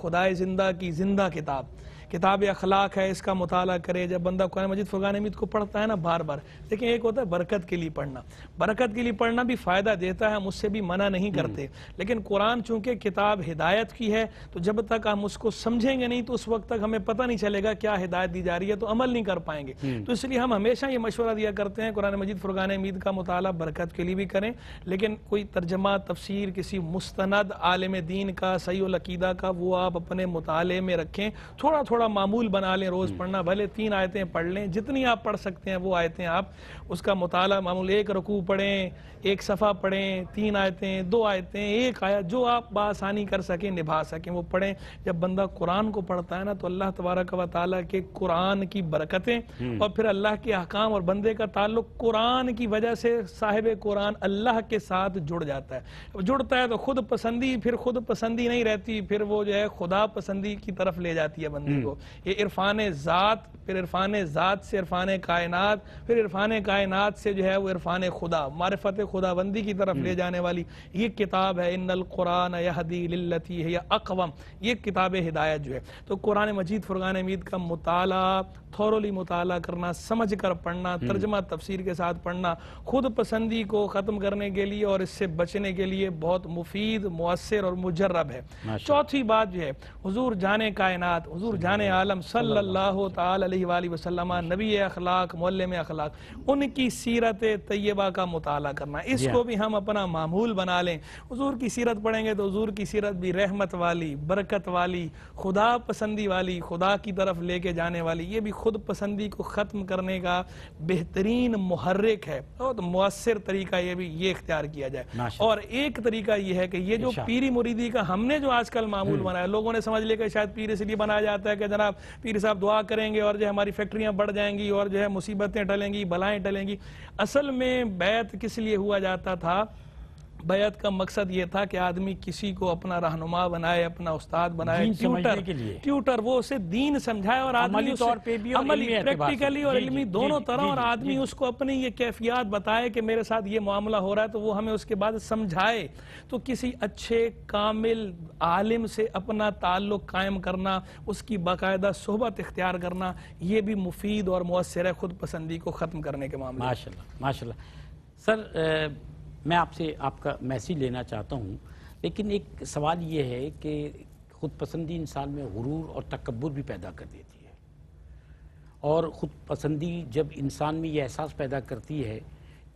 خدائے زندہ کی زندہ کتاب اخلاق ہے، اس کا مطالعہ کرے۔ جب بندہ قرآن مجید، فرقان حمید کو پڑھتا ہے نا بار بار، لیکن ایک ہوتا ہے برکت کے لیے پڑھنا، برکت کے لیے پڑھنا بھی فائدہ دیتا ہے، ہم اس سے بھی منع نہیں کرتے، لیکن قرآن چونکہ کتاب ہدایت کی ہے تو جب تک ہم اس کو سمجھیں گے نہیں تو اس وقت تک ہمیں پتہ نہیں چلے گا کیا ہدایت دی جا رہی ہے، تو عمل نہیں کر پائیں گے۔ تو اس لیے ہم ہمیشہ یہ مشورہ دیا کرتے ہیں قرآن مجید، فرقان حمید کا مطالعہ برکت کے لیے بھی کریں، لیکن کوئی ترجمہ، تفسیر کسی مستند عالم دین کا، صحیح العقیدہ کا، وہ آپ اپنے مطالعے میں رکھیں، تھوڑا تھوڑا معمول بنا لیں، روز پڑھنا، بھلے 3 آیتیں پڑھ لیں، جتنی آپ پڑھ سکتے ہیں وہ آیتیں آپ اس کا مطالعہ معمول، 1 رکوع پڑھیں، 1 صفحہ پڑھیں، 3 آیتیں، 2 آیتیں، 1 آیت، جو آپ بآسانی کر سکیں، نبھا سکیں وہ پڑھیں۔ جب بندہ قرآن کو پڑھتا ہے نا تو اللہ تبارک و تعالیٰ کے قرآن کی برکتیں اور پھر اللہ کے احکام اور بندے کا تعلق قرآن کی وجہ سے صاحب قرآن اللہ کے ساتھ جڑ جاتا ہے، جڑتا ہے تو خود پسندی پھر خود پسندی نہیں رہتی، پھر وہ جو ہے خدا پسندی کی طرف لے جاتی ہے بندے کو۔ یہ عرفان ذات، پھر عرفان ذات سے عرفان کائنات، پھر عرفان کائنات سے جو ہے وہ عرفان خدا، معرفت خدا بندی کی طرف لے جانے والی یہ کتاب ہے۔ ان القرآن یہدی للتی ہی اقوم، یہ کتاب ہدایت جو ہے۔ تو قرآن مجید، فرقان حمید کا مطالعہ، تھورولی مطالعہ کرنا، سمجھ کر پڑھنا، ترجمہ تفسیر کے ساتھ پڑھنا، خود پسندی کو ختم کرنے کے لیے اور اس سے بچنے کے لیے بہت مفید، مؤثر اور مجرب ہے۔ چوتھی بات جو ہے حضور جان کائنات، حضور جان عالم صلی اللہ تعالی علیہ وآلہ وسلم، نبی اخلاق، معلم اخلاق، ان کی سیرت طیبہ کا مطالعہ کرنا، اس کو بھی ہم اپنا معمول بنا لیں۔ حضور کی سیرت پڑھیں گے تو حضور کی سیرت بھی رحمت والی، برکت والی، خدا پسندی والی، خدا کی طرف لے کے جانے والی، یہ بھی خود پسندی کو ختم کرنے کا بہترین محرک ہے، اور مؤثر طریقہ یہ بھی یہ اختیار کیا جائے۔ اور ایک طریقہ یہ ہے کہ یہ جو پیری مریدی کا ہم نے جو آج کل معمول بنایا، لوگوں نے سمجھ لیا کہ شاید پیر اس لیے بنایا جاتا ہے کہ جناب پیر صاحب دعا کریں گے اور جو ہے ہماری فیکٹریاں بڑھ جائیں گی اور جو ہے مصیبتیں ٹلیں گی، بلائیں ٹلیں گی. اصل میں بیعت کس لیے ہوا جاتا تھا؟ بیعت کا مقصد یہ تھا کہ آدمی کسی کو اپنا رہنما بنائے، اپنا استاد بنائے، ٹیوٹر، وہ اسے دین سمجھائے اور آدمی عملی پریکٹیکلی اور علمی دونوں طرح، اور آدمی اس کو اپنی یہ کیفیات بتائے کہ میرے ساتھ یہ معاملہ ہو رہا ہے تو وہ ہمیں اس کے بعد سمجھائے. تو کسی اچھے کامل عالم سے اپنا تعلق قائم کرنا، اس کی باقاعدہ صحبت اختیار کرنا، یہ بھی مفید اور مؤثر ہے خود پسندی کو ختم کرنے کے معاملے. ماشاءاللہ ماشاءاللہ. سر میں آپ سے آپ کا میسیج لینا چاہتا ہوں، لیکن ایک سوال یہ ہے کہ خود پسندی انسان میں غرور اور تکبر بھی پیدا کر دیتی ہے، اور خود پسندی جب انسان میں یہ احساس پیدا کرتی ہے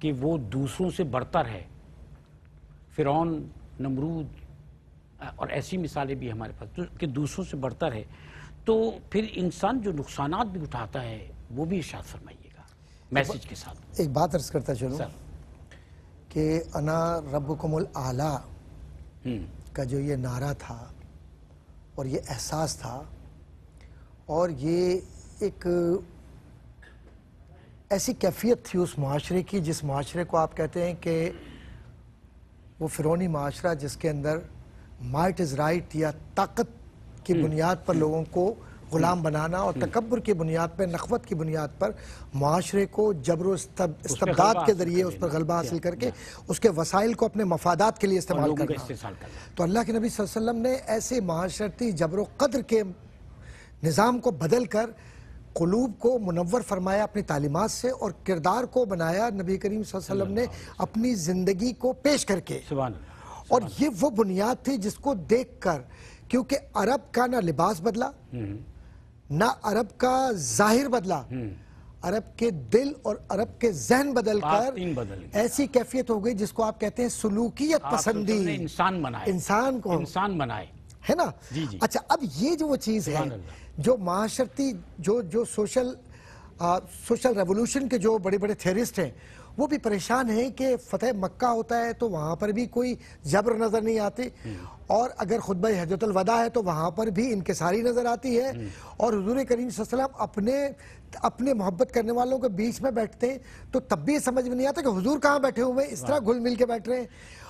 کہ وہ دوسروں سے برتر ہے، فرعون، نمرود اور ایسی مثالیں بھی ہمارے پاس کہ دوسروں سے برتر ہے، تو پھر انسان جو نقصانات بھی اٹھاتا ہے وہ بھی ارشاد فرمائیے گا میسیج کے ساتھ. ایک بات عرض کرتا چلوں کہ انا ربکم الاعلی کا جو یہ نعرہ تھا اور یہ احساس تھا، اور یہ ایک ایسی کیفیت تھی اس معاشرے کی جس معاشرے کو آپ کہتے ہیں کہ وہ فرعونی معاشرہ جس کے اندر مائٹ از رائٹ یا طاقت کی بنیاد پر لوگوں کو غلام بنانا اور تکبر کی بنیاد پر، نخوت کی بنیاد پر معاشرے کو جبر و استبداد کے ذریعے اس پر غلبہ حاصل کر کے اس کے وسائل کو اپنے مفادات کے لیے استعمال کرنا. تو اللہ کے نبی صلی اللہ علیہ وسلم نے ایسے معاشرتی جبر و قدر کے نظام کو بدل کر قلوب کو منور فرمایا اپنی تعلیمات سے، اور کردار کو بنایا نبی کریم صلی اللہ علیہ وسلم نے اپنی زندگی کو پیش کر کے. اور یہ وہ بنیاد تھی جس کو دیکھ کر، کیونکہ عرب کا نہ لباس بدلا، نہ عرب کا ظاہر بدلا، عرب کے دل اور عرب کے ذہن بدل کر ایسی کیفیت ہو گئی جس کو آپ کہتے ہیں سلوکیت پسندی. انسان کو انسان بنائے، ہے نا. اچھا، اب یہ جو وہ چیز ہے جو معاشرتی جو سوشل ریولوشن کے جو بڑے بڑے تھیورسٹ ہیں وہ بھی پریشان ہیں کہ فتح مکہ ہوتا ہے تو وہاں پر بھی کوئی جبر نظر نہیں آتی، اور اگر خطبہ حجۃ الوداع ہے تو وہاں پر بھی انکساری نظر آتی ہے، اور حضور کریم صلی اللہ علیہ وسلم اپنے محبت کرنے والوں کے بیچ میں بیٹھتے ہیں تو تب بھی سمجھ میں نہیں آتا کہ حضور کہاں بیٹھے ہوئے ہیں، اس طرح گھل مل کے بیٹھ رہے ہیں.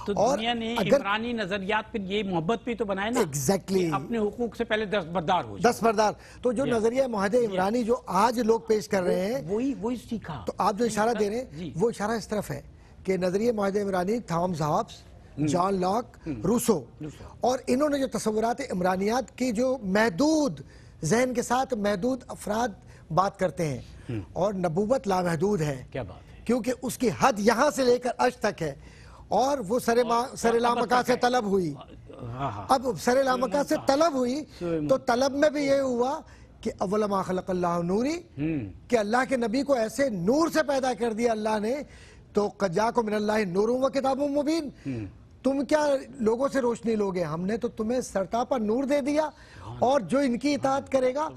تو دنیا نے عمرانی نظریات پھر یہ محبت پہ تو بنائے نا، ایگزیکٹلی اپنے حقوق سے پہلے دستبردار ہو، دستبردار. تو جو نظریہ معاہدہ عمرانی جو آج لوگ پیش کر رہے ہیں وہی سیکھا. تو آپ جو اشارہ دے رہے ہیں وہ اشارہ اس طرف ہے کہ نظریہ معاہدہ عمرانی Thomas Hobbes, John Locke, Rousseau, اور انہوں نے جو تصورات عمرانیات کی جو محدود ذہن کے ساتھ محدود افراد بات کرتے ہیں، اور نبوت لامحدود ہے، کیونکہ اس کی حد یہاں سے لے کر عرش تک ہے، اور وہ سر لامکہ سے طلب ہوئی. اب سر لامکہ سے طلب ہوئی تو طلب میں بھی یہ ہوا کہ اول ما خلق اللہ نوری، کہ اللہ کے نبی کو ایسے نور سے پیدا کر دیا اللہ نے. تو قد جاءکم من اللہ نور و کتاب مبین، تم کیا لوگوں سے روشنی لوگے، ہم نے تو تمہیں سرتاپا نور دے دیا، اور جو ان کی اطاعت کرے گا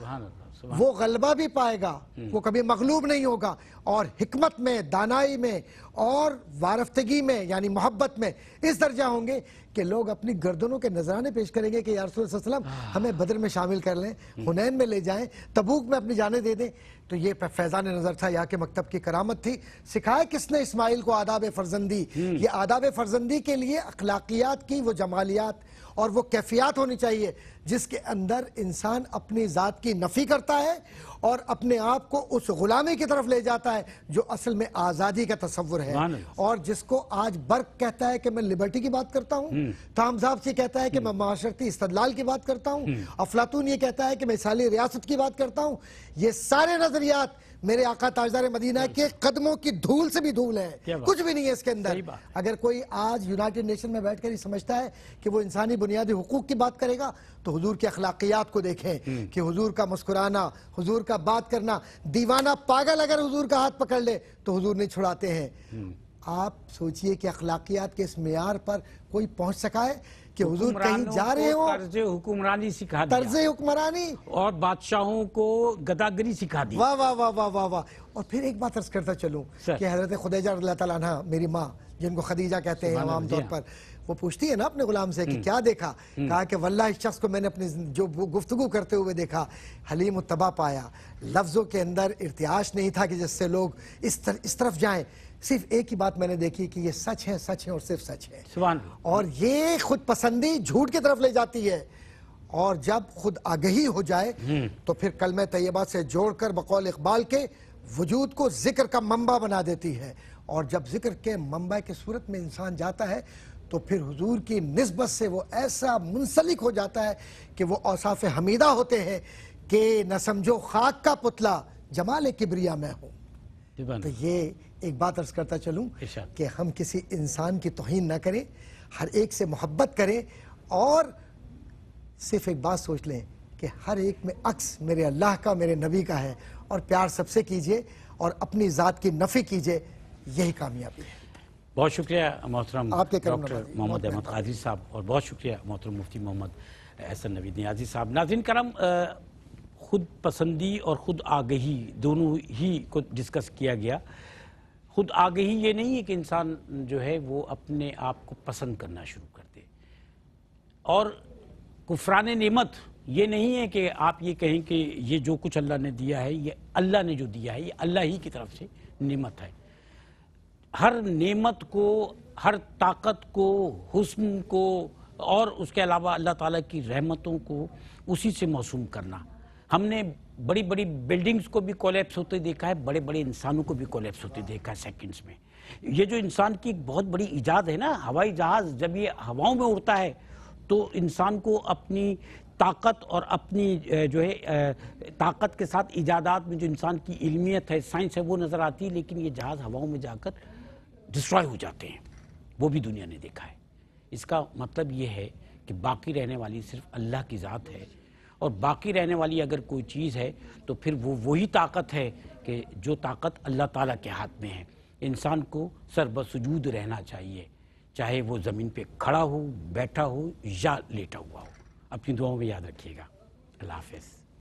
وہ غلبہ بھی پائے گا، وہ کبھی مغلوب نہیں ہوگا، اور حکمت میں، دانائی میں اور وارفتگی میں یعنی محبت میں اس درجہ ہوں گے کہ لوگ اپنی گردنوں کے نذرانے پیش کریں گے کہ یا رسول اللہ صلی اللہ علیہ وسلم ہمیں بدر میں شامل کر لیں، حنین میں لے جائیں، تبوک میں اپنی جانیں دے دیں. تو یہ فیضان نظر تھا، یا کہ مکتب کی کرامت تھی. سکھایا کس نے اسماعیل کو آداب فرزندی؟ یہ آداب فرزندی کے لیے اخلاقیات کی وہ جمالیات اور وہ کیفیات ہونی چاہیے جس کے اندر انسان اپنی ذات کی نفی کرتا ہے اور اپنے آپ کو اس غلامی کی طرف لے جاتا ہے جو اصل میں آزادی کا تصور ہے، اور جس کو آج برق کہتا ہے کہ میں لبرٹی کی بات کرتا ہوں، تھامس ہابس یہ کہتا ہے کہ میں معاشرتی استدلال کی بات کرتا ہوں، افلاطون یہ کہتا ہے کہ میں مثالی ریاست کی بات کرتا ہوں. یہ سارے نظریات میرے آقا تاجدار مدینہ کے قدموں کی دھول سے بھی دھول ہے، کچھ بھی نہیں ہے اس کے اندر. اگر کوئی آج یونائٹڈ نیشن میں بیٹھ کر ہی سمجھتا ہے کہ وہ انسانی بنیادی حقوق کی بات کرے گا تو حضور کی اخلاقیات کو دیکھیں کہ حضور کا مسکرانا، حضور کا بات کرنا، دیوانہ پاگل اگر حضور کا ہاتھ پکڑ لے تو حضور نہیں چھڑاتے ہیں. آپ سوچئے کہ اخلاقیات کے اس معیار پر کوئی پہنچ سکا ہے کہ حضور کہیں جا رہے ہوں طرز حکمرانی سکھا دیا، طرز حکمرانی، اور بادشاہوں کو گداگری سکھا دی. واہ واہ واہ واہ واہ واہ. اور پھر ایک بات عرض کرتا چلوں کہ حضرت خدیجہ رضی اللہ تعالیٰ عنہ، میری ماں جن کو خدیجہ کہتے ہیں عام طور پر، وہ پوچھتی ہے نا اپنے غلام سے کہ کیا دیکھا؟ کہا کہ واللہ اس شخص کو میں نے اپنی جو گفتگو کرتے ہوئے دیکھا حلیم الطبع پایا، لفظوں کے اندر ارتعاش نہیں تھا کہ جس سے لوگ اس طرف جائیں. صرف ایک ہی بات میں نے دیکھی کہ یہ سچ ہے اور صرف سچ ہے. سبحان. اور یہ خود پسندی جھوٹ کی طرف لے جاتی ہے، اور جب خود آگہی ہو جائے تو پھر کلمہ طیبہ سے جوڑ کر بقول اقبال کے وجود کو ذکر کا منبع بنا دیتی ہے. اور جب ذکر کے منبع کی صورت میں انسان جاتا ہے تو پھر حضور کی نسبت سے وہ ایسا منسلک ہو جاتا ہے کہ وہ اوصاف حمیدہ ہوتے ہیں کہ نہ سمجھو خاک کا پتلا جمال کبریا میں ہوں. تو یہ ایک بات عرض کرتا چلوں کہ ہم کسی انسان کی توہین نہ کریں، ہر ایک سے محبت کریں، اور صرف ایک بات سوچ لیں کہ ہر ایک میں عکس میرے اللہ کا، میرے نبی کا ہے، اور پیار سب سے کیجئے اور اپنی ذات کی نفی کیجئے. یہی کامیابی ہے. بہت شکریہ محترم ڈاکٹر نوازی، محمد احمد قادری صاحب، اور بہت شکریہ محترم مفتی محمد احسن نوید نیازی صاحب. ناظرین کرام، خود پسندی اور خود آگہی دونوں ہی کو ڈسکس کیا گیا. خود آگہی یہ نہیں ہے کہ انسان جو ہے وہ اپنے آپ کو پسند کرنا شروع کر دے، اور کفران نعمت یہ نہیں ہے کہ آپ یہ کہیں کہ یہ جو کچھ اللہ نے دیا ہے، یہ اللہ نے جو دیا ہے، یہ اللہ ہی کی طرف سے نعمت ہے. ہر نعمت کو، ہر طاقت کو، حسن کو، اور اس کے علاوہ اللہ تعالیٰ کی رحمتوں کو اسی سے موسوم کرنا. ہم نے بڑی بڑی بلڈنگز کو بھی کولیپس ہوتے دیکھا ہے، بڑے بڑے انسانوں کو بھی کولیپس ہوتے دیکھا ہے سیکنڈز میں. یہ جو انسان کی ایک بہت بڑی ایجاد ہے نا، ہوائی جہاز، جب یہ ہواؤں میں اڑتا ہے تو انسان کو اپنی طاقت اور اپنی جو ہے طاقت کے ساتھ ایجادات میں جو انسان کی علمیت ہے، سائنس ہے، وہ نظر آتی ہے، لیکن یہ جہاز ہواؤں میں جا کر ڈسٹرائے ہو جاتے ہیں. وہ بھی دنیا نے دیکھا ہے. اس کا مطلب یہ ہے کہ باقی رہنے والی صرف اللہ کی ذات ہے، اور باقی رہنے والی اگر کوئی چیز ہے تو پھر وہ وہی طاقت ہے کہ جو طاقت اللہ تعالیٰ کے ہاتھ میں ہے. انسان کو سر بسجود رہنا چاہیے، چاہے وہ زمین پہ کھڑا ہو، بیٹھا ہو یا لیٹا ہوا ہو. اپنی دعاؤں میں یاد رکھیے گا. اللہ حافظ.